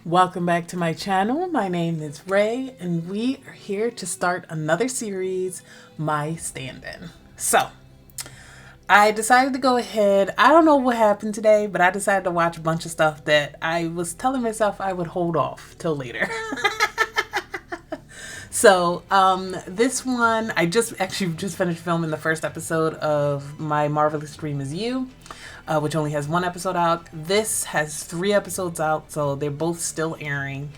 Welcome back to my channel. My name is Ray and we are here to start another series, My Stand-In. So, I decided to go ahead. I don't know what happened today, but I decided to watch a bunch of stuff that I was telling myself I would hold off till later. So, this one, I just finished filming the first episode of My Marvelous Dream Is You, which only has one episode out. This has 3 episodes out, so they're both still airing.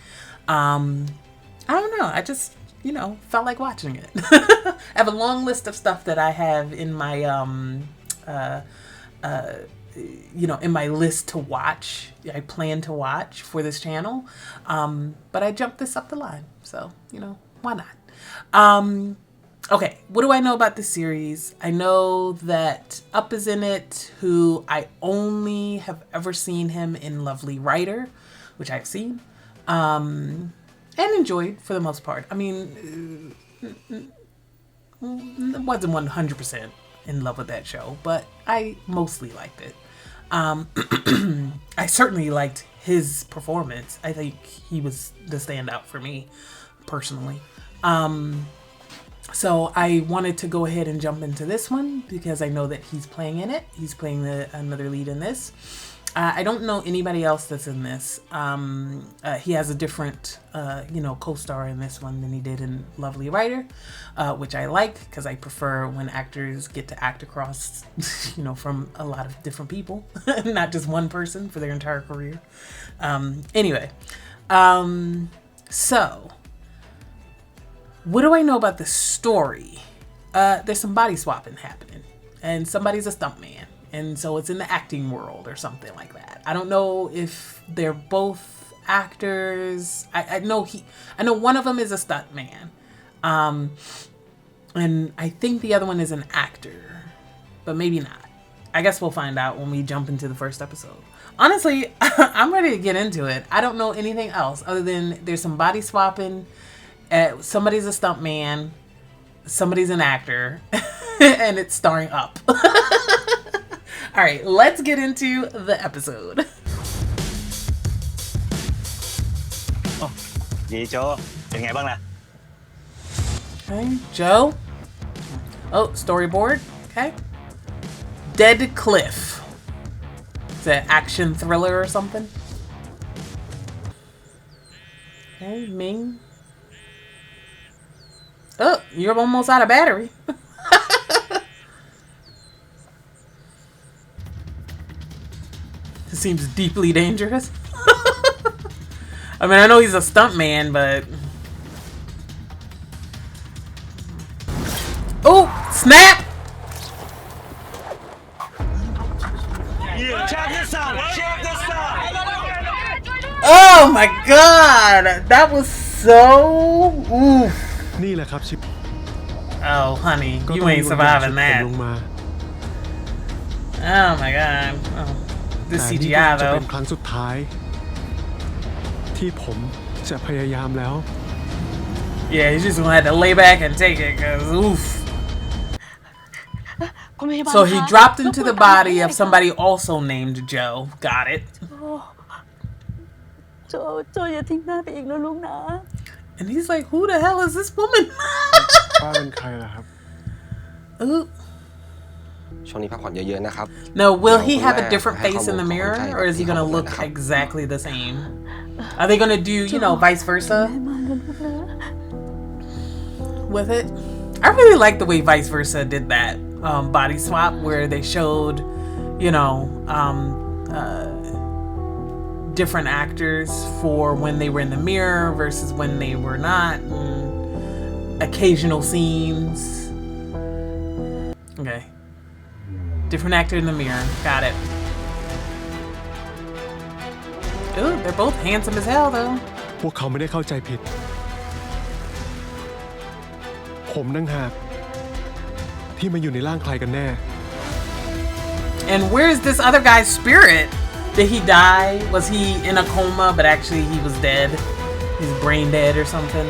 I don't know. I just, felt like watching it. I have a long list of stuff that I have in my, in my list to watch. I plan to watch for this channel. But I jumped this up the line. So, why not? Okay, what do I know about this series? I know that Up is in it, who I only have ever seen him in Lovely Writer, which I've seen, and enjoyed for the most part. I mean, wasn't 100% in love with that show, but I mostly liked it. I certainly liked his performance. I think he was the standout for me, personally. So I wanted to go ahead and jump into this one because I know that he's playing in it. He's playing another lead in this. I don't know anybody else that's in this. He has a different, co-star in this one than he did in Lovely Writer, which I like because I prefer when actors get to act across, from a lot of different people, not just one person for their entire career. So what do I know about the story? There's some body swapping happening, and somebody's a stuntman, and so it's in the acting world or something like that. I don't know if they're both actors. I know one of them is a stuntman, and I think the other one is an actor, but maybe not. I guess we'll find out when we jump into the first episode. Honestly, I'm ready to get into it. I don't know anything else other than there's some body swapping. Somebody's a stuntman, somebody's an actor, and it's starring Up. All right, let's get into the episode. Oh, ดีโจเป็นไงบ้างล่ะ Okay, Joe. Oh, storyboard. Okay. Dead Cliff. It's an action thriller or something. Okay, Ming. Oh, you're almost out of battery. This seems deeply dangerous. I mean, I know he's a stuntman, but... Oh, snap! Check this out! Check this out! Oh my god! That was so... Oof. นี่แหละครับชิป Oh, honey, you ain't surviving that. Oh my god. Oh, this แต่นี่ CGI จะ though. เป็นครั้งสุดท้ายที่ผมจะพยายามแล้ว Yeah, he's just gonna have to lay back and take it, cause oof. So he dropped into the body of somebody also named Joe. Got it. โจอย่าทิ้งหน้าไปอีกนะลูกนะ And he's like, who the hell is this woman? ป้าเป็นใครล่ะครับ Ooh. ช่วงนี้พักผ่อนเยอะๆนะครับ No, will he have a different face in the mirror, or is he gonna look exactly the same? Are they gonna do, vice versa มาเงินลูกนะ with it? I really like the way vice versa did that body swap, where they showed, different actors for when they were in the mirror versus when they were not. Occasional scenes. Okay. Different actor in the mirror. Got it. Ooh, they're both handsome as hell, though. พวกเขาไม่ได้เข้าใจผิด ผมนั่งหากที่มาอยู่ในร่างใครกันแน่ And where's this other guy's spirit? Did he die? Was he in a coma, but actually he was dead? He's brain dead or something?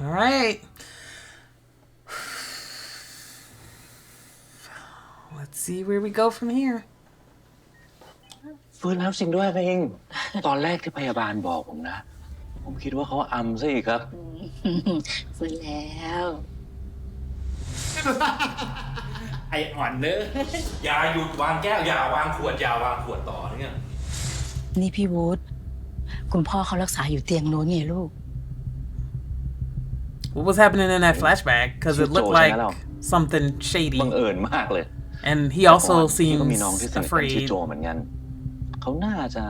All right. let's see where we go from here. ฟื้นแล้วจริงด้วยเองตอนแรกที่พยาบาลบอกผมนะผมคิดว่าเขาอำซะอีกครับ ฟื้นแล้ว ไออ่อนเนอะอย่าหยุดวางแก้วอย่าวางขวดอย่าวางขวดต่อเนี่ย นี่พี่วูดคุณพ่อเขารักษาอยู่เตียงโน้นไงลูก What was happening in that flashback? Because it looked like something shady. บังเอิญมากเลย And he also พี่ก็มีน้อง seems ที่สนิทกันชื่อ afraid. โจเหมือนกันเขาน่าจะ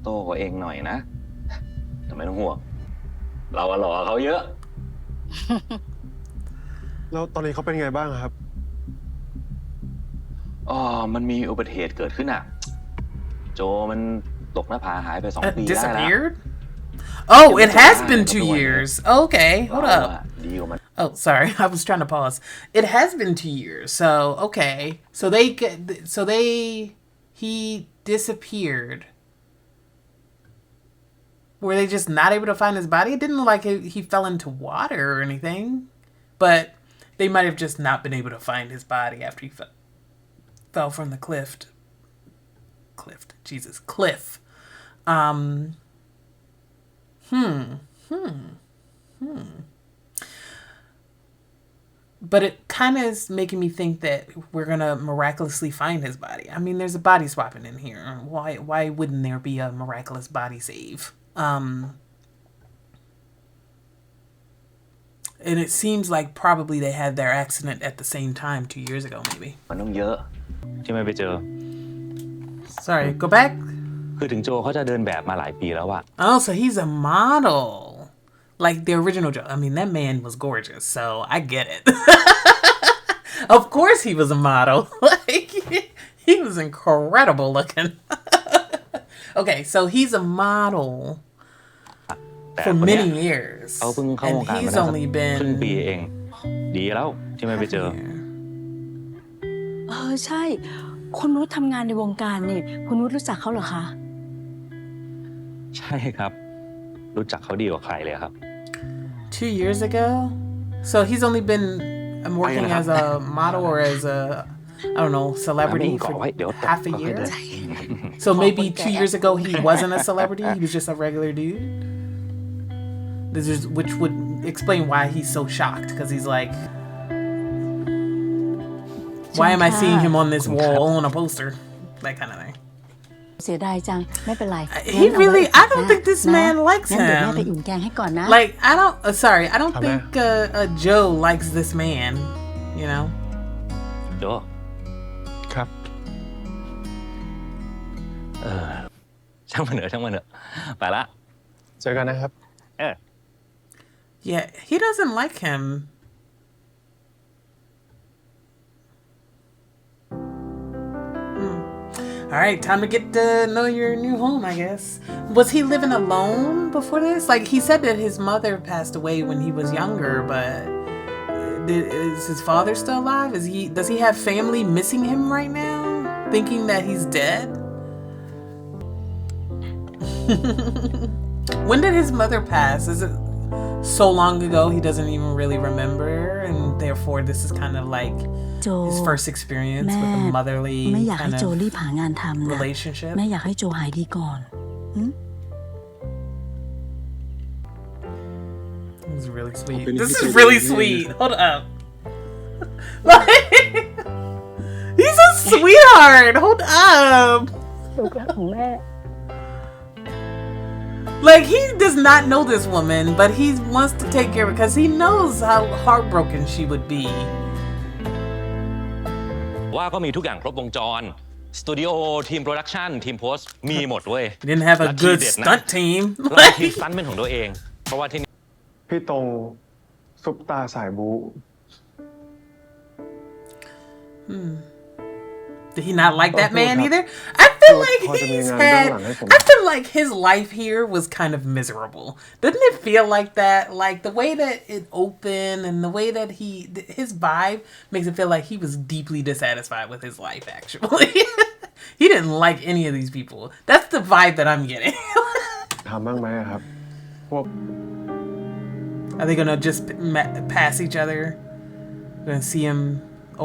โตกว่าเองหน่อยนะแต่ไม่ต้องห่วงเราหล่อเขาเยอะ แล้วตอนนี้เขาเป็นไงบ้างครับ มันมีอุบัติเหตุเกิดขึ้นอ่ะโจมันตกหน้าผาหายไป2 ปีได้แล้ว Disappeared? Oh, it has been 2 years. Okay, hold up. ดีกว่ามัน Oh, sorry. I was trying to pause. It has been 2 years. So, okay. He disappeared. Were they just not able to find his body? It didn't look like he fell into water or anything. But they might have just not been able to find his body after he fell from the cliff. But it kind of is making me think that we're gonna miraculously find his body. I mean, there's a body swapping in here. Why wouldn't there be a miraculous body save? And it seems like probably they had their accident at the same time 2 years ago, maybe. มันต้องเยอะที่ไม่ไปเจอ Sorry, go back. คือถึงโจเขาจะเดินแบบมาหลายปีแล้วอะ Oh, so he's a model. Like the original Joe. I mean, that man was gorgeous, so I get it. Of course he was a model. Like, he was incredible looking. Okay, so he's a model for many years. เขาเพิ่งเข้าวง And การมา he's ได้ only ครึ่งปี been... เอง ดีแล้วที่ไม่ไปเจอ ใช่ คุณนุชทำงานในวงการนี่ คุณนุชรู้จักเขาเหรอคะ ใช่ครับ รู้จักเขาดีกว่าใครเลยครับ 2 years ago? So he's only been working as a model or as a, I don't know, celebrity for half a year? So maybe 2 years ago he wasn't a celebrity, he was just a regular dude? Which would explain why he's so shocked, because he's like, why am I seeing him on this wall on a poster? That kind of thing. เสียดายจัง ไม่เป็นไร He really, I don't think this man likes งั้นเดี๋ยวแม่ไป him. อุ่นแกงให้ก่อนนะ Like, I don't, sorry, I don't think Joe likes this man, you know? โจ ครับ ช่างมันเถอะไปละ เจอกันนะครับ Yeah, he doesn't like him. All right, time to get to know your new home, I guess. Was he living alone before this? Like, he said that his mother passed away when he was younger, but is his father still alive? Does he have family missing him right now, thinking that he's dead? When did his mother pass? Is it so long ago he doesn't even really remember, and therefore this is kind of like โจ his first experience with a motherly ไม่อยากให้ kind โจ of รีบหางานทำนะ relationship. แม่อยากให้โจหายดีก่อน This is really sweet. Open This his is eyes really again. sweet. Hold up. Like, he's a sweetheart. Hold up. ลูกรักของแม่ Like, he does not know this woman, but he wants to take care of her because he knows how heartbroken she would be. ว่าก็มีทุกอย่างครบวงจร สตูดิโอ ทีมโปรดักชัน ทีมโพสต์ มีหมดเว้ย Didn't have a good stunt team. แล้วก็ทีมสตันต์เป็นของตัวเอง เพราะว่าที่นี่ พี่ตรงซุปตาสายบู Did he not like that Oh, man no. either? I feel like Oh, he's no, had. no, no, no. I feel like his life here was kind of miserable. Doesn't it feel like that? Like the way that it opened and the way that his vibe makes it feel like he was deeply dissatisfied with his life. Actually, he didn't like any of these people. That's the vibe that I'm getting. ทำบ้างไหมอะครับ พวก Are they gonna just pass each other? Gonna see him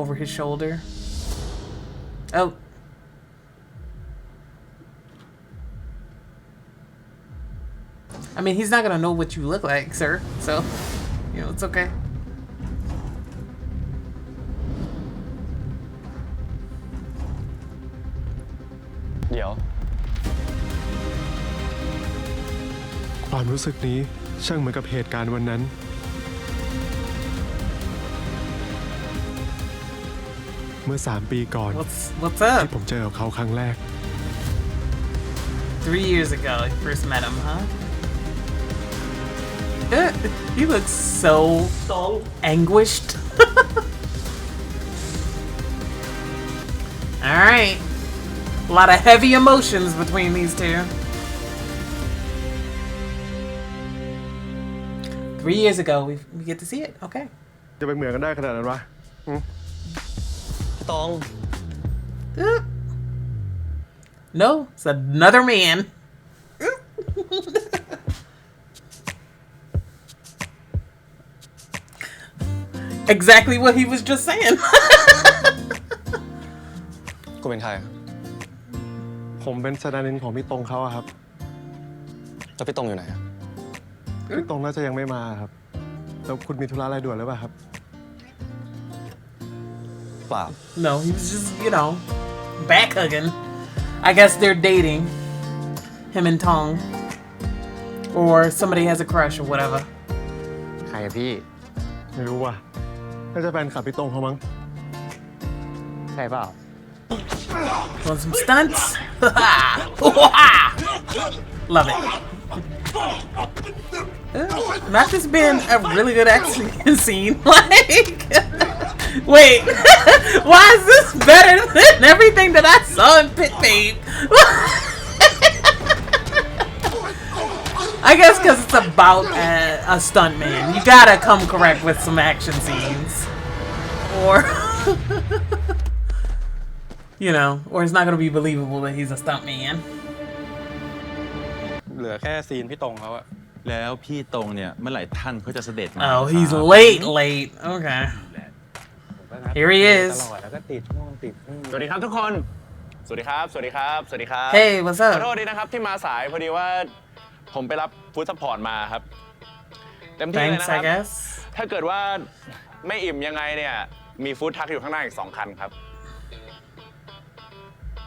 over his shoulder? Oh. I mean, he's not gonna know what you look like, sir. So, you know, it's okay. เดี๋ยว ความรู้สึกนี้ช่างเหมือนกับเหตุการณ์วันนั้น เมื่อ3 ปีก่อน What's ที่ up? ผมเจอกับเขาครั้งแรก 3 years ago, you first met him, huh? He looks so anguished. All right. A lot of heavy emotions between these two. 3 years ago, we get to see it. Okay. จะไปเหมือนกันได้ขนาดนั้นวะ พี่ตอง No, it's another man. Exactly what he was just saying. คุณเป็นใคร ผมเป็นสดานินของพี่ตรงเขาอะครับ แล้วพี่ตองอยู่ไหนอะ พี่ตรงน่าจะยังไม่มาครับ แล้วคุณมีธุระอะไรด่วนหรือเปล่าครับ เปล่า No, he was just, you know, back hugging. I guess they're dating. Him and Tong. Or somebody has a crush or whatever. ใครอะพี่ ไม่รู้ว่ะน่าจะแฟนคลับพี่ตรงเขามั้ง ใช่เปล่า Want some stunts? Love it. Not just being a really good action scene. Like, wait, why is this better than everything that I saw in Pit Fade? I guess because it's about a stuntman. You gotta come correct with some action scenes. Or, you know, or it's not gonna be believable that he's a stuntman. เหลือแค่ซีนพี่ตรงเขาอะแล้วพี่ตรงเนี่ยเมื่อไหร่ท่านเขาจะเสด็จมา Oh, he's late. Okay. Here he is. ตลอดแล้วก็ติดนู่นติดนี่สวัสดีครับทุกคน สวัสดีครับ สวัสดีครับ สวัสดีครับ Hey, what's ขอโท up? ษดีนะครับที่มาสายพอดีว่าผมไปรับฟู้ดซัพพอร์ตมาครับเต็มที่เลย Thanks, นะค I รับ guess. ถ้าเกิดว่าไม่อิ่มยังไงเนี่ยมีฟู้ดทักอยู่ข้างหน้าอีก2 คันครับ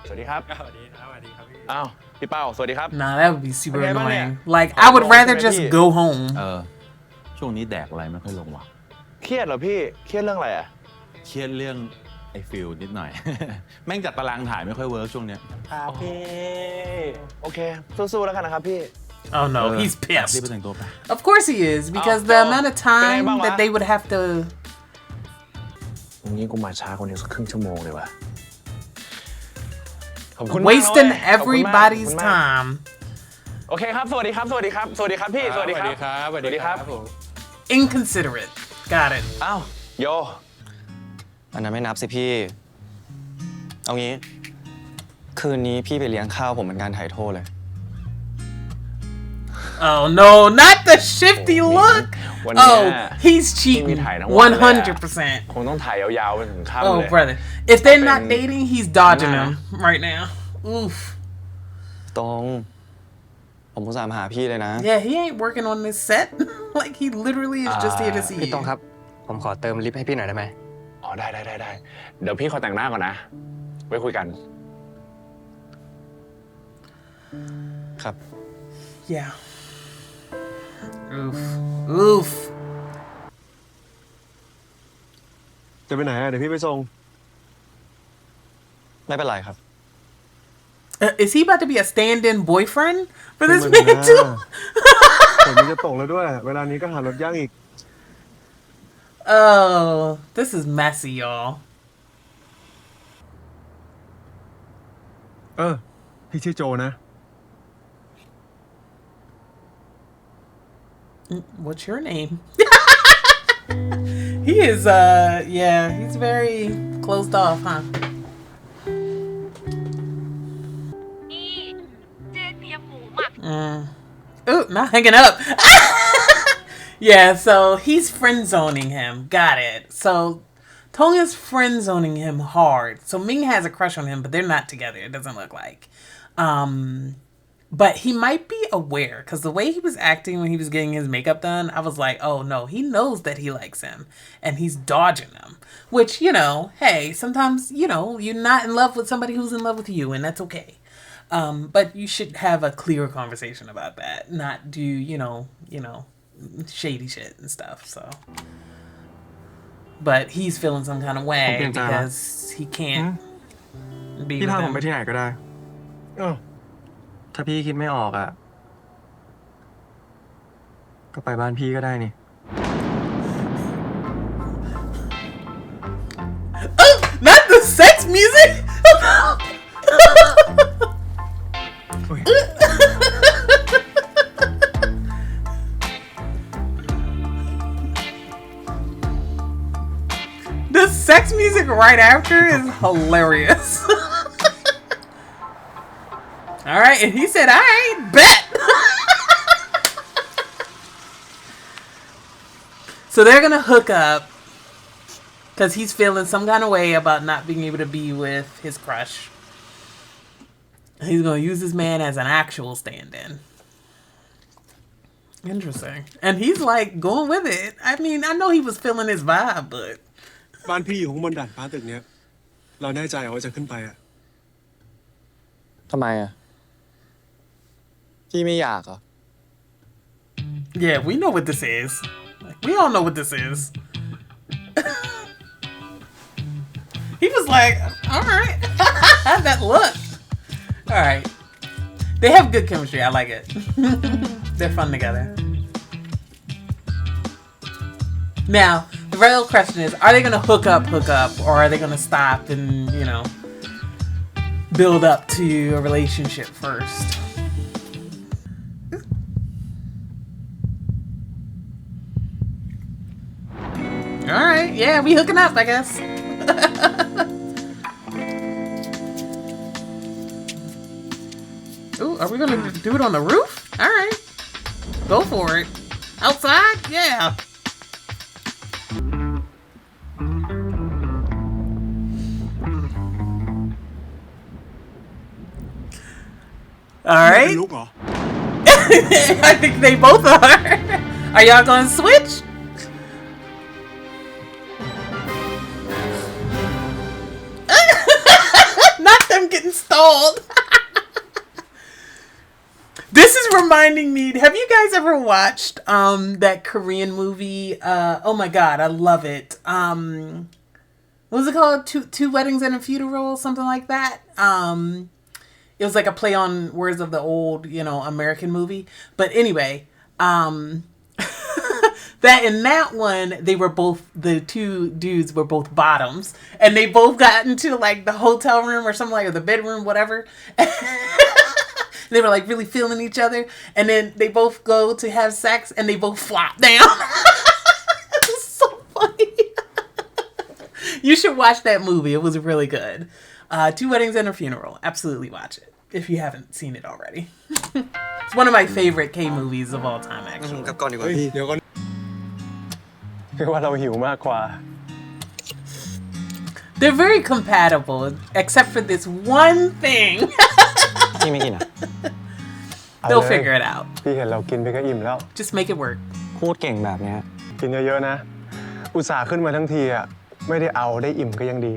สวัสดีครับ สวัสดีครับ สวัสดีครับพี่อ้าวพี่เป้าสวัสดีครับ Nah, that would be super Okay, annoying. man. Like, I would rather just go home. ช่วงนี้แดกอะไรไม่ค่อยลงว่ะ เครียดเหรอพี่ เครียดเรื่องอะไรอ่ะ เครียดเรื่องไอ้ฟิลนิดหน่อย แม่งจัดตารางถ่ายไม่ค่อยเวิร์กช่วงเนี้ย ครับพี่ โอเค สู้ๆแล้วกันนะครับพี่ Oh no, he's รีบ pissed. ไปแต่งตัวไป Of course he is, because the so, amount of time bang, that bang, they would have to. วันนี้กูมาช้ากว่านี้สักครึ่งชั่วโมงเลยว่ะ ขอบคุณมากนะ Wasting เว้ยขอบคุณมาก everybody's ขอบคุณมาก time. โอเคครับ สวัสดีครับ สวัสดีครับ สวัสดีครับพี่ สวัสดีครับ สวัสดีครับผม Inconsiderate. Got it. อ้าวโย อันนั้นไม่นับสิพี่ เอางี้ คืนนี้พี่ไปเลี้ยงข้าวผมเป็นการถ่ายโทษเลย Oh no, not the shifty look. วันเนี้ย Oh, he's พี่มี cheating. ถ่ายทั้งวันเลยอะ 100%. คงต้องถ่ายยาวๆไปถึงค่ำ Oh, เลย brother. If they're not Been- dating, he's dodging Nah. them right now. Oof. ตรง ผมอุตส่าห์มาหาพี่เลยนะ Yeah, he ain't working on this set. Like, he literally is just here to see พี่ you. ตรงครับ ผมขอเติมลิฟต์ให้พี่หน่อยได้ไหม อ๋อได้เดี๋ยวพี่ขอแต่งหน้าก่อนนะ ไว้คุยกัน ครับ Yeah. Oof. Oof. จะไปไหนอะเดี๋ยวพี่ไปส่ง ไม่เป็นไรครับ Is he about to be a stand-in boyfriend for this ไม่ man นะ too? ผมจะตกแล้วด้วย เวลานี้ก็หารถยากอีก Oh, this is messy, y'all. พี่ชื่อโจนะ What's your name? He is, yeah, he's very closed off, huh? เจ๊เตรียมหมูหมัก Ooh, not hanging up. Yeah, so he's friend zoning him. Got it. So Tong is friend zoning him hard. So Ming has a crush on him, but they're not together. It doesn't look like. But he might be aware because the way he was acting when he was getting his makeup done, I was like, oh no, he knows that he likes him and he's dodging him. Which, you know, hey, sometimes, you know, you're not in love with somebody who's in love with you, and that's okay. But you should have a clear conversation about that, not do, you know, shady shit and stuff. So, but he's feeling some kind of way because he can't be พี่ with พาผม him. ไปที่ไหนก็ได้ถ้าพี่คิดไม่ออกอ่ะก็ไปบ้านพี่ก็ได้นี่ Not the sex music. The sex music right after is hilarious. All right, and he said, "All right, bet." So they're gonna hook up because he's feeling some kind of way about not being able to be with his crush. He's gonna use this man as an actual stand-in. Interesting. And he's like going with it. I mean, I know he was feeling his vibe, but บ้านพี่อยู่ข้างบนดาดฟ้าตึกเนี้ยเราแน่ใจว่าจะขึ้นไปอ่ะ ทำไมอ่ะ พี่ไม่อยากเหรอ yeah, we know what this is. Like, we all know what this is. He was like, all right. That look. All right. They have good chemistry. I like it. They're fun together. Now, the real question is, are they going to hook up, or are they going to stop and, you know, build up to a relationship first? All right. Yeah, we hooking up, I guess. Ooh, are we going to do it on the roof? All right. Go for it. Outside? Yeah. All right. ลุกเหรอ I think they both are. Are y'all going to switch? Not them getting stalled. This is reminding me, have you guys ever watched that Korean movie? Oh my god, I love it. What was it called? Two Weddings and a Funeral, something like that. It was like a play on words of the old, you know, American movie. But anyway, that in that one, they were both, the two dudes were both bottoms, and they both got into like the hotel room or something, like, or the bedroom, whatever. They were like really feeling each other, and then they both go to have sex and they both flop down. It was so funny. You should watch that movie. It was really good. Two Weddings and a Funeral. Absolutely watch it if you haven't seen it already. It's one of my favorite K movies of all time, actually. กลับก่อนดีกว่า เฮ้ย พี่ เดี๋ยวก่อน คือว่าเราหิวมากกว่า They're very compatible, except for this one thing. พี่ไม่กินอ่ะ They'll figure it out. พี่เห็นเรากินไปก็อิ่มแล้ว Just make it work. พูดเก่งแบบเนี้ย กินเยอะๆนะ อุตส่าห์ขึ้นมาทั้งทีอ่ะไม่ได้เอาได้อิ่มก็ยังดี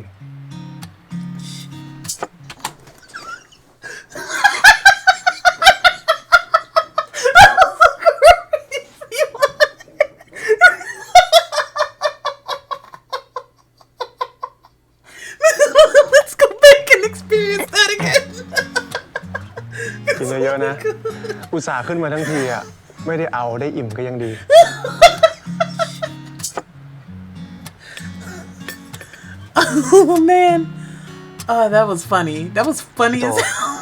Let's go back and experience that again. กินเยอะๆนะ อุตส่าห์ขึ้นมาทั้งทีอ่ะไม่ได้เอาได้อิ่มก็ยังดี Oh man. Oh, that was funny. That was funny as hell.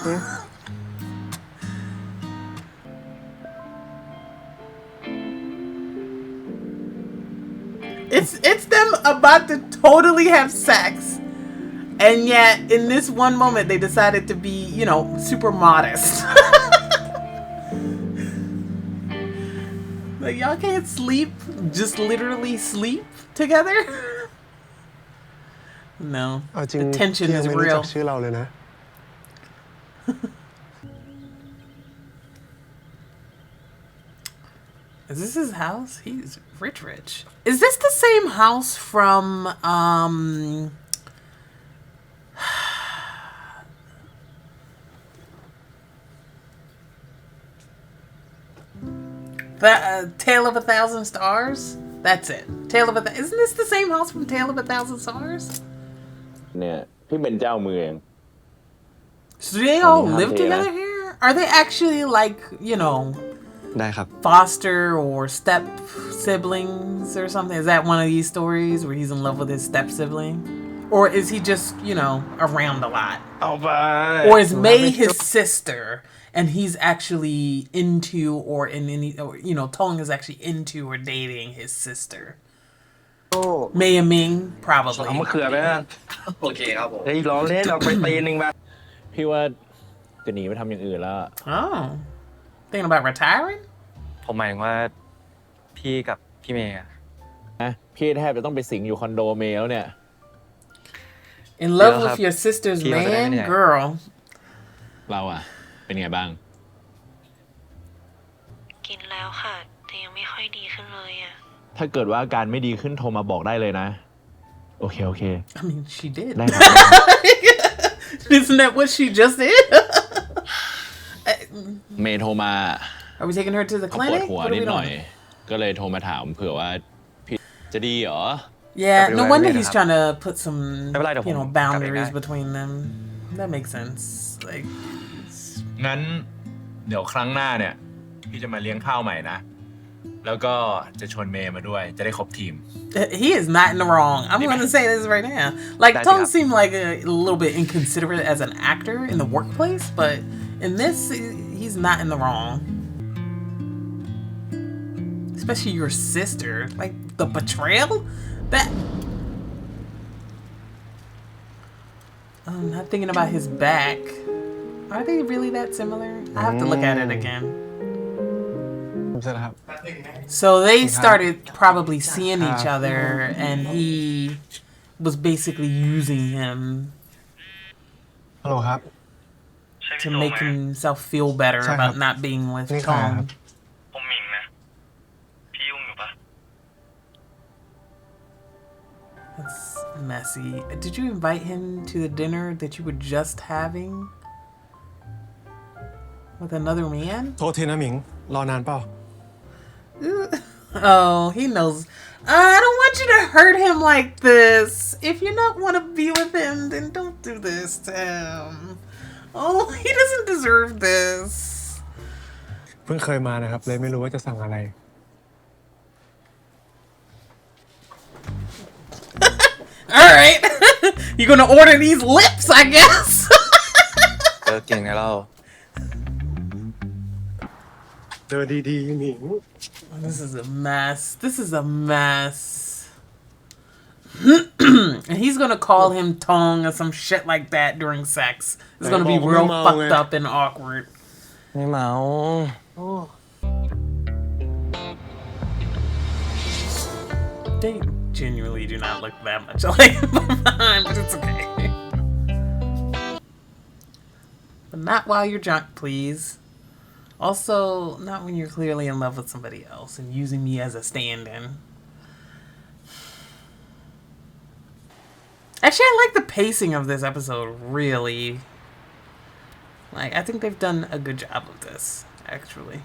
It's them about to totally have sex. And yet, in this one moment, they decided to be, you know, super modest. Like, y'all can't sleep, just literally sleep together? No, เอาจริง the tension ยัง is ไม่รู้จั real. กชื่อเราเลยนะ Is this his house? He's rich. Is this the same house from the Tale of a Thousand Stars? That's it. Isn't this the same house from Tale of a Thousand Stars? เนี่ยพี่เป็นเจ้าเมือง So do they all live together here? Are they actually like, you know, ได้ครับ foster or step siblings or something? Is that one of these stories where he's in love with his step sibling? Or is he just, you know, around a lot? เอาไป Or is May his sister and he's actually into or in any, or, you know, Tong is actually into or dating his sister? May and Ming? เอา Probably. มะเขือไปนะ โอเคครับผม เฮ้ยล้อเล่นเอาไปตีนึงไป พี่ว่าจะหนีไปทำอย่างอื่นแล้วอะ Oh. Thinking about retiring? ผมหมายถึงว่าพี่กับพี่เมย์อะ นะพี่แทบจะต้องไปสิงอยู่คอนโดเมย์แล้วเนี่ย In love Yeah, with your sister's he was man? an Girl. เราอะเป็นไงบ้าง กินแล้วค่ะ แต่ยังไม่ค่อยดีขึ้นเลยอ่ะ ถ้าเกิดว่าอาการไม่ดีขึ้นโทรมาบอกได้เลยนะ โอเค I mean, she did. ได้ครับ Isn't that what she just did? เมย์โทรมา Are we taking her to the เขาปวด clinic? หัว What are นิ we ดหน่อย doing? ก็เลยโทรมาถามเผื่อว่าพี่จะดีเหรอ Yeah, no Everywhere wonder we he's have- trying to put some, Every light of you know, home, boundaries every between them. That makes sense. Like, งั้นเดี๋ยวครั้งหน้าเนี่ย พี่จะมาเลี้ยงข้าวใหม่นะ แล้วก็จะชวนเมย์มาด้วย จะได้ครบทีม he is not in the wrong. I'm going to say this right now. Like, That's Tong enough. seemed like a little bit inconsiderate as an actor in the workplace, but in this, he's not in the wrong. Especially your sister. Like, the betrayal? That... I'm not thinking about his back. Are they really that similar? I have to look at it again. ผมเสร็จแล้วครับ So they started probably seeing each other, and he was basically using him ฮัลโหลครับ to make himself feel better Sorry, about Hab. not being with นี่ใครอะครับ Tom. ผมหมิงนะ พี่ยุ่งอยู่ปะ That's messy. Did you invite him to the dinner that you were just having with another man? โทษทีนะหมิง รอนานเปล่า Oh, he knows. I don't want you to hurt him like this. If you don't want to be with him, then don't do this to him. Oh, he doesn't deserve this. เพิ่งเคยมานะครับ เลยไม่รู้ว่าจะสั่งอะไร All right. You're going to order these lips, I guess. เจอเก่งไงเรา เดินดีๆหมิง This is a mess. This is a mess. And he's gonna call him Tong or some shit like that during sex. It's gonna be real fucked up and awkward. ไม่เมา They genuinely do not look that much alike behind, but it's okay. But not while you're drunk, please. Also, not when you're clearly in love with somebody else and using me as a stand-in. Actually, I like the pacing of this episode, really. Like, I think they've done a good job of this, actually.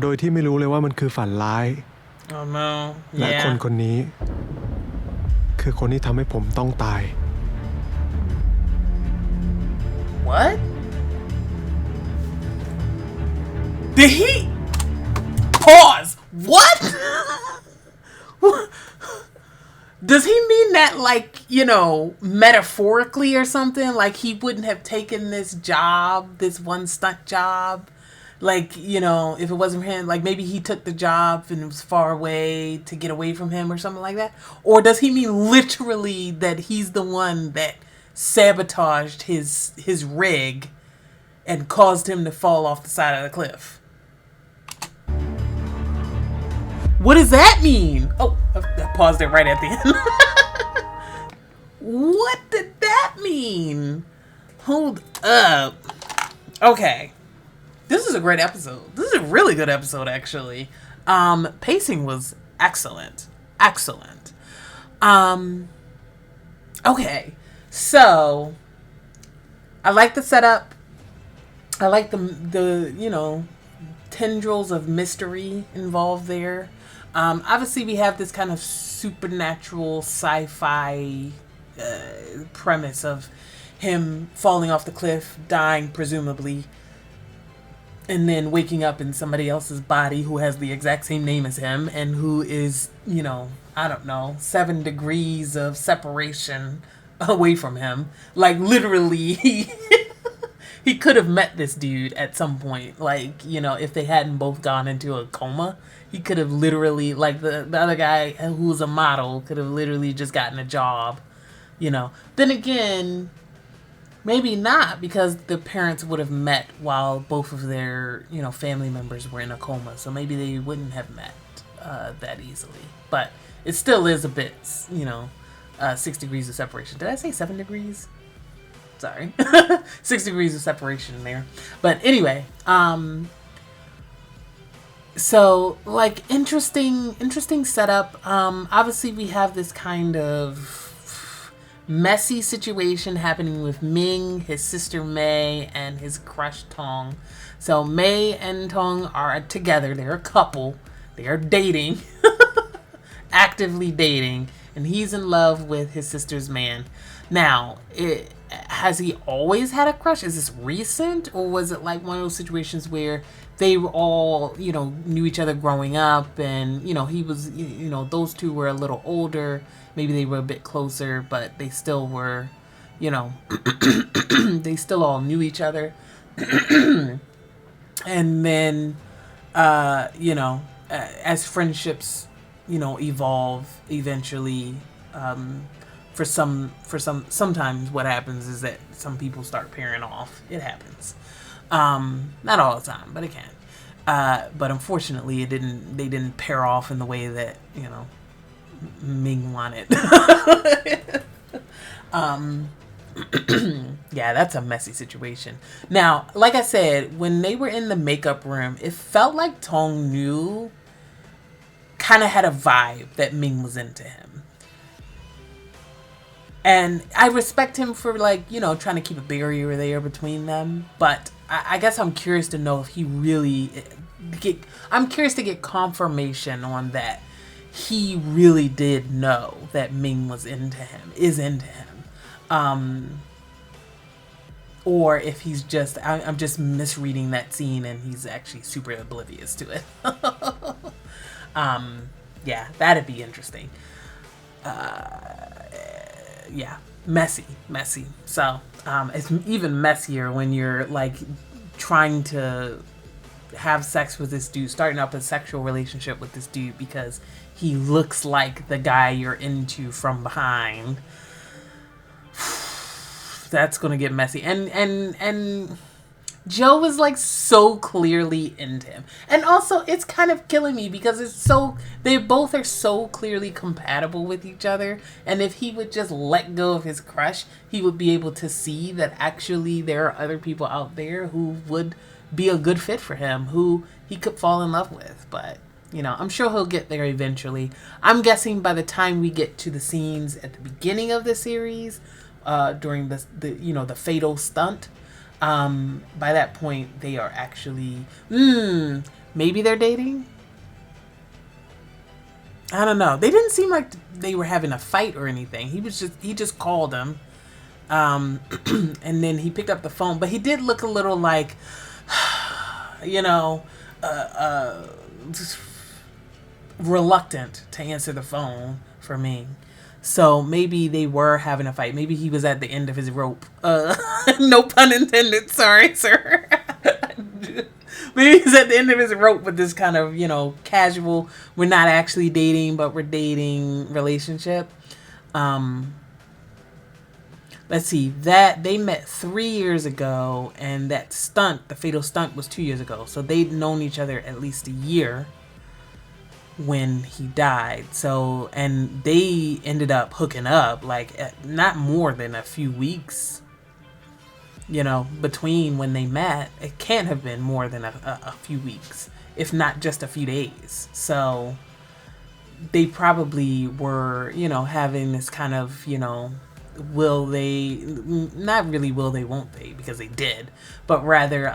โดยที่ไม่รู้เลยว่ามันคือฝันร้าย Oh no. และคน Yeah. คนนี้ คือคนที่ทำให้ผมต้องตาย What? Did he? Pause. What? Does he mean that, like, you know, metaphorically or something? Like he wouldn't have taken this job, this one stunt job? Like, you know, if it wasn't for him, like maybe he took the job and it was far away to get away from him or something like that? Or does he mean literally that he's the one that sabotaged his rig and caused him to fall off the side of the cliff? What does that mean? Oh, I paused it right at the end. What did that mean? Hold up. Okay. This is a great episode. This is a really good episode, actually. Pacing was excellent. Excellent. Okay. So, I like the setup. I like the you know, tendrils of mystery involved there. Obviously, we have this kind of supernatural sci-fi premise of him falling off the cliff, dying presumably, and then waking up in somebody else's body who has the exact same name as him and who is, you know, I don't know, 7 degrees of separation away from him. Like, literally, he could have met this dude at some point. Like, you know, if they hadn't both gone into a coma, he could have literally, like, the other guy who was a model could have literally just gotten a job, you know. Then again, maybe not, because the parents would have met while both of their, you know, family members were in a coma. So maybe they wouldn't have met that easily. But it still is a bit, you know, 6 degrees of separation. Did I say 7 degrees? Sorry. 6 degrees of separation there. But anyway, so, like, interesting setup. Obviously, we have this kind of messy situation happening with Ming, his sister May, and his crush Tong. So May and Tong are together. They're a couple. They are dating, actively dating, and he's in love with his sister's man. Now, has he always had a crush? Is this recent, or was it like one of those situations where they were all, you know, knew each other growing up, and, you know, he was, you know, those two were a little older. Maybe they were a bit closer, but they still were, you know, they still all knew each other. And then, you know, as friendships, you know, evolve eventually, sometimes what happens is that some people start pairing off. It happens. Not all the time, but it can. But unfortunately, they didn't pair off in the way that, you know, Ming wanted. Yeah, that's a messy situation. Now, like I said, when they were in the makeup room, it felt like Tong knew, kind of had a vibe that Ming was into him. And I respect him for, like, you know, trying to keep a barrier there between them. But I guess I'm curious to know if he really... I'm curious to get confirmation on that. He really did know that Ming was into him, is into him. Or if he's just... I'm just misreading that scene and he's actually super oblivious to it. Yeah, that'd be interesting. Yeah, messy. So, it's even messier when you're, like, trying to have sex with this dude, starting up a sexual relationship with this dude because he looks like the guy you're into from behind. That's gonna get messy. And Joe was, like, so clearly into him. And also, it's kind of killing me because they both are so clearly compatible with each other. And if he would just let go of his crush, he would be able to see that actually there are other people out there who would be a good fit for him, who he could fall in love with. But, you know, I'm sure he'll get there eventually. I'm guessing by the time we get to the scenes at the beginning of the series, during the fatal stunt, by that point they are actually maybe they're dating. I don't know. They didn't seem like they were having a fight or anything. He just called him, and then he picked up the phone, but he did look a little like, you know, reluctant to answer the phone for me. So maybe they were having a fight. Maybe he was at the end of his rope. No pun intended. Sorry, sir. Maybe he's at the end of his rope with this kind of, you know, casual, we're not actually dating, but we're dating relationship. Let's see, that they met 3 years ago, and that stunt, the fatal stunt, was 2 years ago. So they'd known each other at least a year. when he died. So, and they ended up hooking up like not more than a few weeks, you know, between when they met. It can't have been more than a few weeks, if not just a few days. So they probably were, you know, having this kind of, you know, will they, not really will they, won't they, because they did, but rather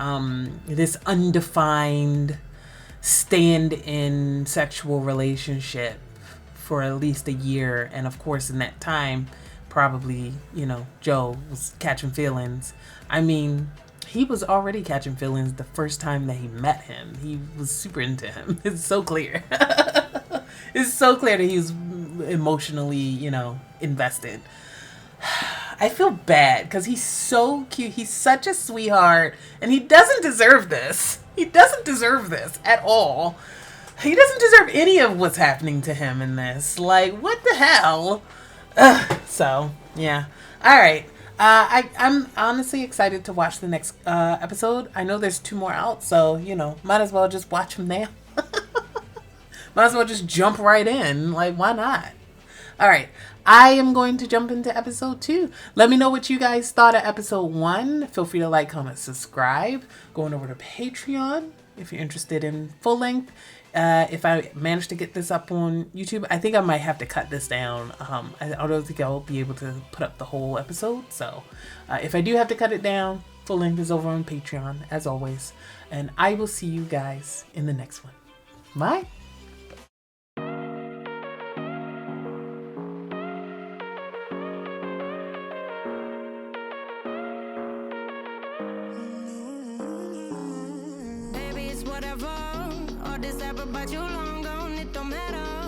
this undefined stand-in sexual relationship for at least a year. And of course in that time probably, you know, Joe was catching feelings. I mean, he was already catching feelings the first time that he met him. He was super into him. It's so clear. It's so clear that he's emotionally, you know, invested. I feel bad because he's so cute. He's such a sweetheart, and he doesn't deserve this. He doesn't deserve this at all. He doesn't deserve any of what's happening to him in this. Like, what the hell? Ugh. So, yeah. All right. I'm honestly excited to watch the next episode. I know there's 2 more out, so, you know, might as well just watch them now. Might as well just jump right in. Like, why not? All right. I am going to jump into episode 2. Let me know what you guys thought of episode 1. Feel free to like, comment, subscribe. Going over to Patreon if you're interested in full length. If I manage to get this up on YouTube, I think I might have to cut this down. I don't think I'll be able to put up the whole episode. So if I do have to cut it down, full length is over on Patreon, as always. And I will see you guys in the next one. Bye. Whatever, all this ever, but you long gone, it don't matter.